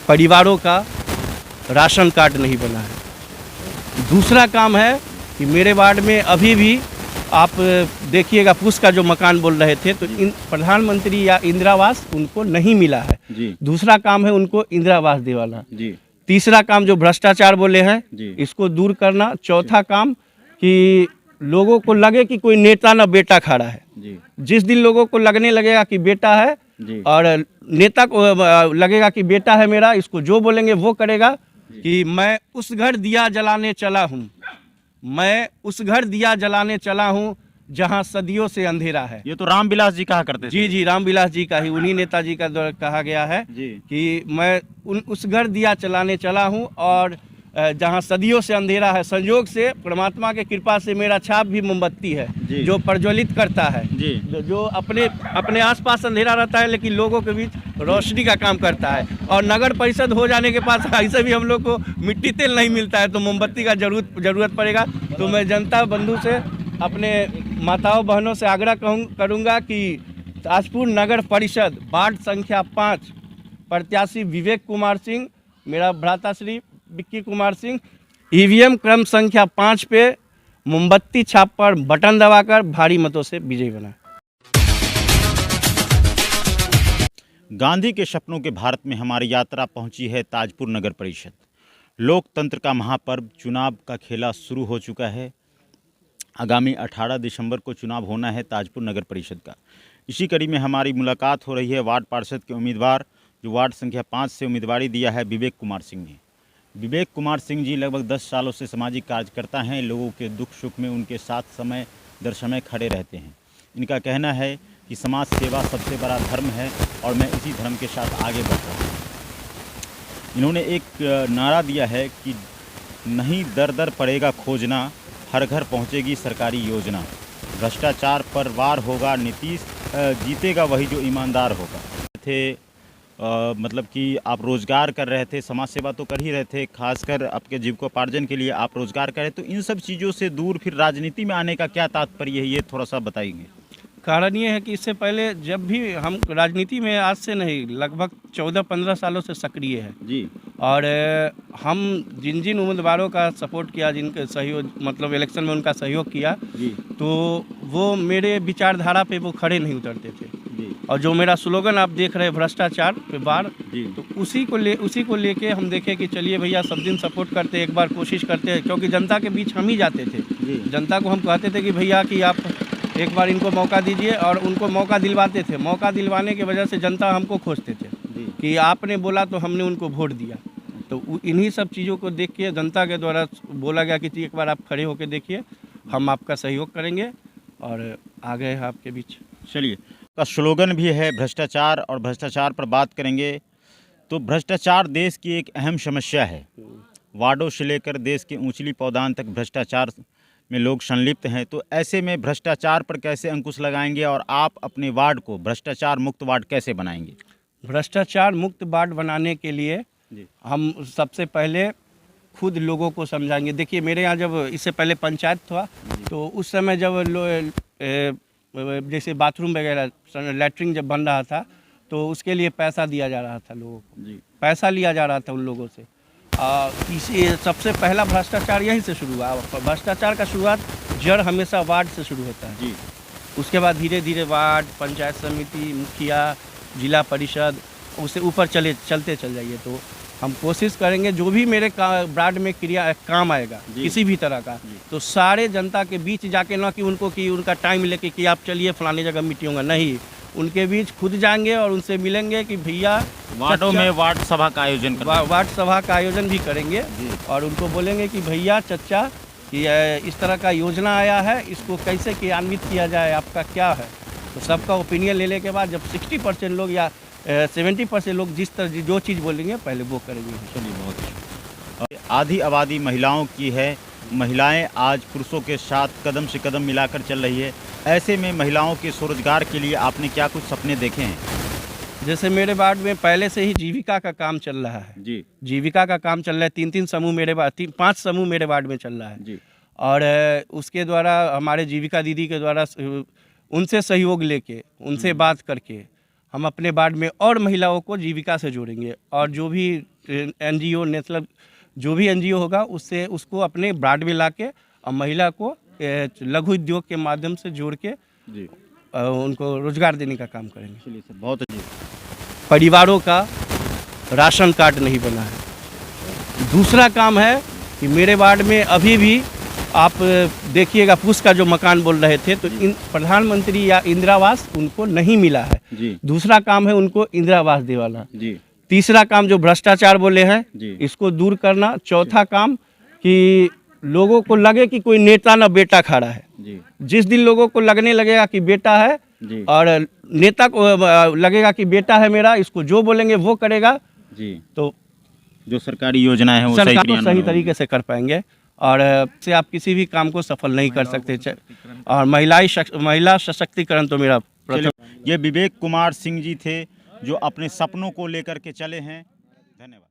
परिवारों का ration card नहीं बना है। दूसरा काम है कि मेरे वार्ड में अभी भी आप देखिएगा, पुश का जो मकान बोल रहे थे, तो इन प्रधानमंत्री या इंदिरा आवास उनको नहीं मिला है जी। दूसरा काम है उनको इंदिरा आवास दिलाना जी। तीसरा काम जो भ्रष्टाचार बोले हैं जी। इसको दूर करना। चौथा काम कि लोगों को लगे कि कोई नेता ना बेटा खड़ा है। जी। जिस दिन लोगों को लगने लगेगा कि बेटा है जी। और नेता को लगेगा कि बेटा है मेरा, इसको जो बोलेंगे वो करेगा। कि मैं उस घर दिया जलाने चला हूँ, मैं उस घर दिया जलाने चला हूँ जहाँ सदियों से अंधेरा है। ये तो रामविलास जी कहा करते थे। जी जी, रामविलास जी का ही, उन्हीं नेताजी का द्वारा कहा गया है जी। कि मैं उस घर दिया जलाने चला हूँ और जहाँ सदियों से अंधेरा है। संयोग से परमात्मा के कृपा से मेरा छाप भी मोमबत्ती है जी। जो प्रज्वलित करता है। जी। जो अपने आसपास अंधेरा रहता है लेकिन लोगों के बीच रोशनी का काम करता है। और नगर परिषद हो जाने के बाद ऐसे भी हम लोग को मिट्टी तेल नहीं मिलता है तो मोमबत्ती का जरूरत पड़ेगा। तो मैं जनता बंधु से, अपने माताओं बहनों से आग्रह करूँगा कि ताजपुर नगर परिषद वार्ड संख्या 5 प्रत्याशी विवेक कुमार सिंह, मेरा भ्राताश्री विक्की कुमार सिंह, ईवीएम क्रम संख्या 5 पे मोमबत्ती छाप पर बटन दबाकर भारी मतों से विजयी बना। गांधी के सपनों के भारत में हमारी यात्रा पहुंची है ताजपुर नगर परिषद। लोकतंत्र का महापर्व चुनाव का खेला शुरू हो चुका है। आगामी 18 दिसंबर को चुनाव होना है ताजपुर नगर परिषद का। इसी कड़ी में हमारी मुलाकात हो रही है वार्ड पार्षद के उम्मीदवार, जो वार्ड संख्या 5 से उम्मीदवारी दिया है, विवेक कुमार सिंह ने। विवेक कुमार सिंह जी लगभग 10 सालों से सामाजिक कार्यकर्ता हैं। लोगों के दुख सुख में उनके साथ समय दर समय खड़े रहते हैं। इनका कहना है कि समाज सेवा सबसे बड़ा धर्म है और मैं इसी धर्म के साथ आगे बढ़ रहा हूँ। इन्होंने एक नारा दिया है कि नहीं दर दर पड़ेगा खोजना, हर घर पहुँचेगी सरकारी योजना, भ्रष्टाचार पर वार होगा नीतीश, जीतेगा वही जो ईमानदार होगा। थे मतलब कि आप रोज़गार कर रहे थे, समाज सेवा तो कर ही रहे थे, खासकर आपके जीविकोपार्जन के लिए आप रोज़गार करें, तो इन सब चीज़ों से दूर फिर राजनीति में आने का क्या तात्पर्य है, ये थोड़ा सा बताएंगे। कारण ये है कि इससे पहले जब भी हम राजनीति में, आज से नहीं, लगभग 14-15 सालों से सक्रिय है जी। और हम जिन जिन उम्मीदवारों का सपोर्ट किया, जिनके सहयोग, मतलब इलेक्शन में उनका सहयोग किया जी। तो वो मेरे विचारधारा पे वो खड़े नहीं उतरते थे। जी। और जो मेरा स्लोगन आप देख रहे हैं, भ्रष्टाचार पे वार, जी। तो उसी को लेके हम देखे कि चलिए भैया सब दिन सपोर्ट करते, एक बार कोशिश करते, क्योंकि जनता के बीच हम ही जाते थे। जी। जनता को हम कहते थे कि भैया कि आप एक बार इनको मौका दीजिए, और उनको मौका दिलवाते थे। मौका दिलवाने की वजह से जनता हमको खोजते थे कि आपने बोला तो हमने उनको वोट दिया। तो इन्हीं सब चीज़ों को देख के जनता के द्वारा बोला गया कि एक बार आप खड़े होकर देखिए, हम आपका सहयोग करेंगे, और आ गए हैं आपके बीच। चलिए, का स्लोगन भी है भ्रष्टाचार, और भ्रष्टाचार पर बात करेंगे तो भ्रष्टाचार देश की एक अहम समस्या है। वार्डों से लेकर देश के ऊंचली पौधान तक भ्रष्टाचार में लोग संलिप्त हैं। तो ऐसे में भ्रष्टाचार पर कैसे अंकुश लगाएंगे और आप अपने वार्ड को भ्रष्टाचार मुक्त वार्ड कैसे बनाएंगे? भ्रष्टाचार मुक्त वार्ड बनाने के लिए हम सबसे पहले खुद लोगों को समझाएंगे। देखिए, मेरे यहाँ जब इससे पहले पंचायत था तो उस समय जब जैसे बाथरूम वगैरह, लैट्रिन जब बन रहा था तो उसके लिए पैसा दिया जा रहा था, लोगों को पैसा लिया जा रहा था उन लोगों से। इसी सबसे पहला भ्रष्टाचार यहीं से शुरू हुआ। भ्रष्टाचार का शुरुआत जड़ हमेशा वार्ड से शुरू होता है जी। उसके बाद धीरे धीरे वार्ड, पंचायत समिति, मुखिया, जिला परिषद, उससे ऊपर चलते चल जाइए। तो हम कोशिश करेंगे जो भी मेरे वार्ड में काम आएगा किसी भी तरह का, तो सारे जनता के बीच जाके, ना कि उनका टाइम लेके कि आप चलिए फलानी जगह मीटिंग होगा, नहीं, उनके बीच खुद जाएंगे और उनसे मिलेंगे कि भैया वार्डों में वार्ड सभा का आयोजन वार्ड सभा का आयोजन भी करेंगे और उनको बोलेंगे कि भैया चच्चा कि इस तरह का योजना आया है, इसको कैसे क्रियान्वित किया जाए, आपका क्या है। तो सबका ओपिनियन लेने के बाद जब 60% लोग या 70% लोग जिस तरह जो चीज़ बोलेंगे पहले वो करेंगे। चलिए, बहुत अच्छा। आधी आबादी महिलाओं की है। महिलाएं आज पुरुषों के साथ कदम से कदम मिलाकर चल रही है। ऐसे में महिलाओं के स्वरोजगार के लिए आपने क्या कुछ सपने देखे हैं? जैसे मेरे वार्ड में पहले से ही जीविका का काम चल रहा है जी। जीविका का काम चल रहा है। 3-3 समूह मेरे 5 समूह मेरे वार्ड में चल रहा है जी। और उसके द्वारा हमारे जीविका दीदी के द्वारा उनसे सहयोग लेके, उनसे बात करके हम अपने वार्ड में और महिलाओं को जीविका से जोड़ेंगे, और जो भी NGO नेशनल जो भी NGO होगा उससे उसको अपने वार्ड में ला के और महिला को लघु उद्योग के माध्यम से जोड़ के जी उनको रोजगार देने का काम करेंगे। चलिए सर, बहुत अच्छी। परिवारों का राशन कार्ड नहीं बना है। दूसरा काम है कि मेरे वार्ड में अभी भी आप देखिएगा, पुश का जो मकान बोल रहे थे, तो इन प्रधानमंत्री या इंदिरा आवास उनको नहीं मिला है जी। दूसरा काम है उनको इंदिरा आवास दिलाना जी। तीसरा काम जो भ्रष्टाचार बोले हैं जी। इसको दूर करना। चौथा काम कि लोगों को लगे कि कोई नेता ना बेटा खड़ा है। जी। जिस दिन लोगों को लगने लगेगा कि बेटा है जी। और नेता को लगेगा कि बेटा है मेरा, इसको जो बोलेंगे वो करेगा, जी, तो जो सरकारी योजनाएं हैं वो सरकार सही सही तरीके से कर पाएंगे, और से आप किसी भी काम को सफल नहीं कर सकते। और महिला सशक्तिकरण तो मेरा प्रथम। ये विवेक कुमार सिंह जी थे जो अपने सपनों को लेकर के चले हैं। धन्यवाद।